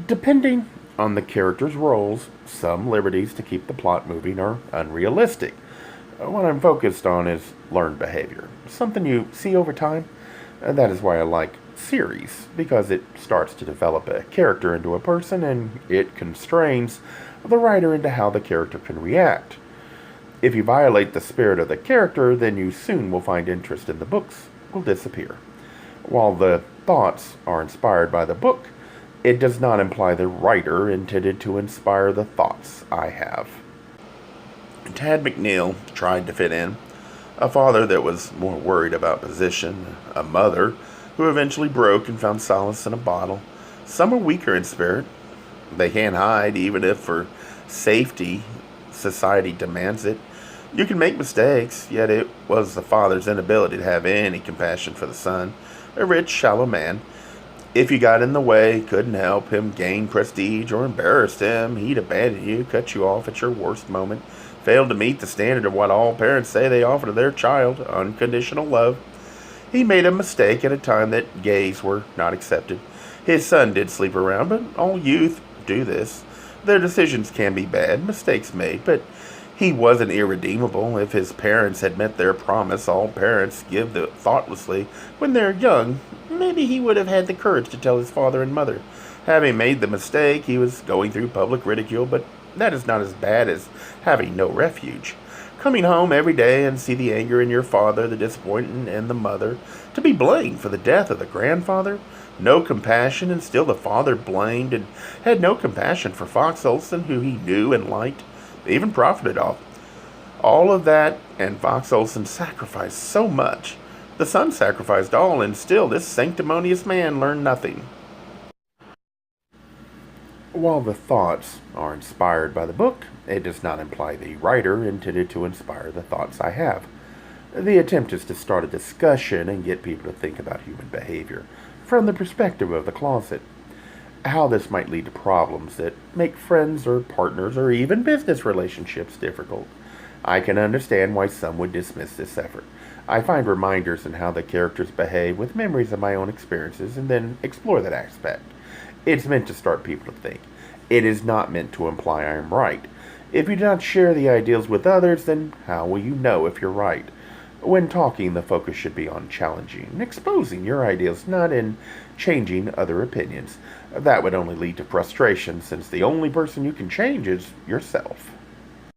Depending on the character's roles, some liberties to keep the plot moving are unrealistic. What I'm focused on is learned behavior, something you see over time. That is why I like series, because it starts to develop a character into a person and it constrains the writer into how the character can react. If you violate the spirit of the character, then you soon will find interest in the books will disappear. While the thoughts are inspired by the book, it does not imply the writer intended to inspire the thoughts I have. Tad McNeil tried to fit in, a father that was more worried about position, a mother who eventually broke and found solace in a bottle. Some are weaker in spirit. They can't hide, even if for safety society demands it. You can make mistakes, yet it was the father's inability to have any compassion for the son, a rich, shallow man. If you got in the way, couldn't help him gain prestige, or embarrassed him, he'd abandon you, cut you off at your worst moment, failed to meet the standard of what all parents say they offer to their child, unconditional love. He made a mistake at a time that gays were not accepted. His son did sleep around, but all youth do this. Their decisions can be bad, mistakes made, but he wasn't irredeemable. If his parents had met their promise, all parents give thoughtlessly when they're young, maybe he would have had the courage to tell his father and mother. Having made the mistake, he was going through public ridicule, but that is not as bad as having no refuge. Coming home every day and see the anger in your father, the disappointment in the mother, to be blamed for the death of the grandfather, no compassion, and still the father blamed and had no compassion for Fox Olson, who he knew and liked, even profited off. All of that, and Fox Olson sacrificed so much. The son sacrificed all, and still this sanctimonious man learned nothing. While the thoughts are inspired by the book, it does not imply the writer intended to inspire the thoughts I have. The attempt is to start a discussion and get people to think about human behavior from the perspective of the closet. How this might lead to problems that make friends or partners or even business relationships difficult. I can understand why some would dismiss this effort. I find reminders in how the characters behave with memories of my own experiences and then explore that aspect. It's meant to start people to think. It is not meant to imply I am right. If you do not share the ideals with others, then how will you know if you're right? When talking, the focus should be on challenging and exposing your ideals, not in changing other opinions. That would only lead to frustration, since the only person you can change is yourself.